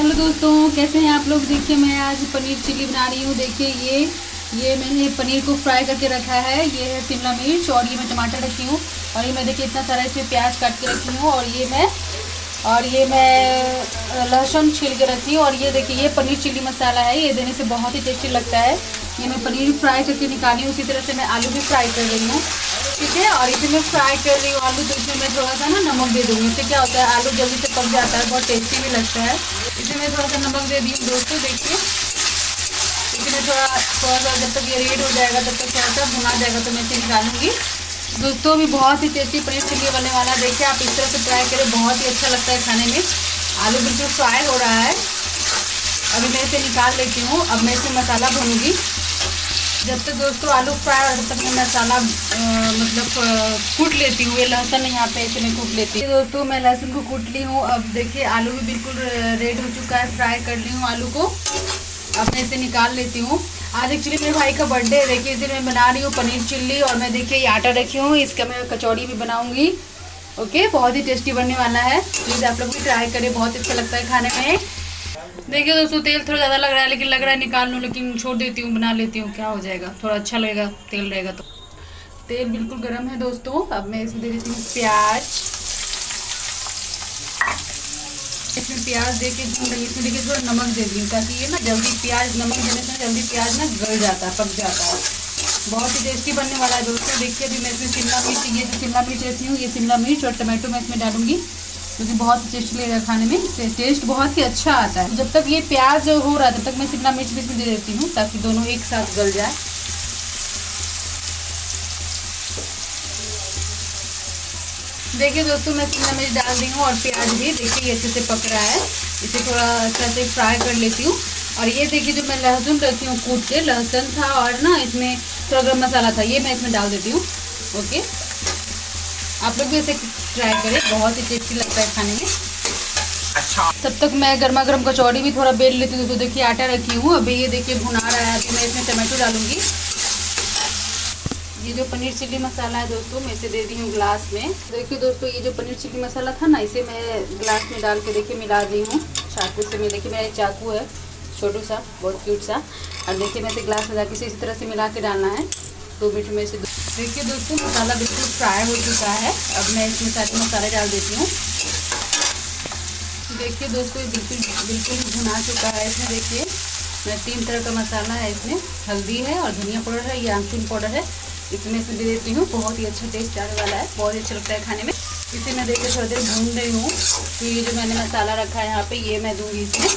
Hello दोस्तों, कैसे हैं आप लोग। देखिए मैं आज पनीर चिल्ली बना रही हूँ। देखिए ये मैंने पनीर को फ्राई करके रखा है। ये है शिमला मिर्च और ये मैं टमाटर रखी हूँ और ये मैं देखिए इतना सारा इसमें प्याज काट के रखी हूँ और ये मैं लहसुन छील के रखी हूँ। और ये देखिए ये पनीर चिल्ली मसाला है, ये देने से बहुत ही टेस्टी लगता है। ये मैं पनीर फ्राई करके निकाली हूँ, उसी तरह से मैं आलू भी फ्राई कर रही हूँ, ठीक है। और इसे मैं फ्राई कर रही हूँ आलू, तो इसमें मैं थोड़ा सा ना नमक दे दूँगी। इससे क्या होता है, आलू जल्दी से पक जाता है, बहुत टेस्टी भी लगता है। इसे मैं थोड़ा सा नमक दे दी हूँ दोस्तों। देखिए इसे मैं थोड़ा सा जब तक ये रेड हो जाएगा तब तक थोड़ा सा भुना जाएगा तो मैं इसे निकालूंगी। दोस्तों अभी बहुत ही टेस्टी पनीर चिल्ली बनने वाला है। देखिए आप इस तरह से ट्राई करें, बहुत ही अच्छा लगता है खाने में। आलू बिल्कुल फ्राई हो रहा है, अभी मैं इसे निकाल लेती हूँ। अब मैं इसमें मसाला भूनूंगी। जब तक दोस्तों आलू फ्राई हो तब तक मैं मसाला कूट लेती हूँ। ये लहसुन यहाँ पे इसे मैं कूट लेती हूँ। दोस्तों मैं लहसुन को कूट ली हूँ। अब देखिए आलू भी बिल्कुल रेड हो चुका है, फ्राई कर ली हूँ आलू को। अब मैं इसे निकाल लेती हूँ। आज एक्चुअली मेरे भाई का बर्थडे है। देखिए इसे मैं बना रही हूँ पनीर चिल्ली। और मैं देखिए ये आटा रखी हूँ, इसका मैं कचौड़ी भी बनाऊँगी। ओके, बहुत ही टेस्टी बनने वाला है। प्लीज़ आप लोग भी ट्राई करें, बहुत अच्छा लगता है खाने में। देखिए दोस्तों तेल थोड़ा ज़्यादा लग रहा है, लेकिन लग रहा है निकाल लूँ, लेकिन छोड़ देती हूँ, बना लेती हूँ, क्या हो जाएगा, थोड़ा अच्छा लगेगा तेल रहेगा तो। तेल बिल्कुल गर्म है दोस्तों। अब मैं इसमें दे देती हूँ प्याज। इसमें प्याज दे के भून रही, इसमें देखिए थोड़ा नमक दे दी हूँ ताकि ये ना जल्दी प्याज, नमक देने से जल्दी प्याज ना गल जाता है, पक जाता है। बहुत ही टेस्टी बनने वाला है दोस्तों। देखिए अभी मैं इसमें शिमला मिर्च, ये जो शिमला मिर्च रखी हूँ, ये शिमला मिर्च और टमाटो मैं इसमें डालूंगी क्योंकि बहुत ही टेस्टी लगेगा खाने में। इससे टेस्ट बहुत ही अच्छा आता है। जब तक ये प्याज हो रहा है तब तक मैं शिमला मिर्च भी इसमें दे देती हूँ ताकि दोनों एक साथ गल जाए। देखिए दोस्तों मैं शिमला मिर्च डाल दी हूँ और प्याज भी देखिए ये अच्छे से पक रहा है। इसे थोड़ा अच्छा से फ्राई कर लेती हूँ। और ये देखिए जो मैं लहसुन रखी हूँ कूट के, लहसुन था और ना इसमें थोड़ा गरम मसाला था, ये मैं इसमें डाल देती हूँ। ओके, आप लोग भी इसे ट्राई करें, बहुत ही टेस्टी लगता है खाने में। अच्छा, तब तक मैं गर्मा गर्म कचौड़ी भी थोड़ा बेल लेती हूँ। तो देखिए आटा रखी हूँ, अभी ये देखिए भुना रहा है। अभी मैं इसमें टमाटो डालूंगी। ये जो पनीर चिल्ली मसाला है दोस्तों, मैं इसे दे दी हूँ ग्लास में। देखिए दोस्तों ये जो पनीर चिल्ली मसाला था ना, इसे मैं ग्लास में डाल के देखिए मिला दी हूँ चाकू से। मैं देखिए मेरा एक चाकू है छोटू सा, बहुत क्यूट सा। और देखिए मैं इसे ग्लास में जाके इसी तरह से मिला के डालना है 2 मिनट में। इसे देखिए दोस्तों मसाला बिल्कुल फ्राई हो चुका है। अब मैं इसमें सारे मसाले डाल देती हूँ। देखिए दोस्तों बिल्कुल भुना चुका है। इसमें देखिए मैं 3 तरह का मसाला है, इसमें हल्दी है और धनिया पाउडर है, ये आमचूर पाउडर है, इसमें से दे देती हूँ। बहुत ही अच्छा टेस्ट आने वाला है, बहुत ही अच्छा लगता है खाने में। इसे मैं देखिए थोड़ी देर भून रही हूँ। तो ये जो मैंने मसाला रखा है यहाँ पे, ये मैं दूँगी इसमें।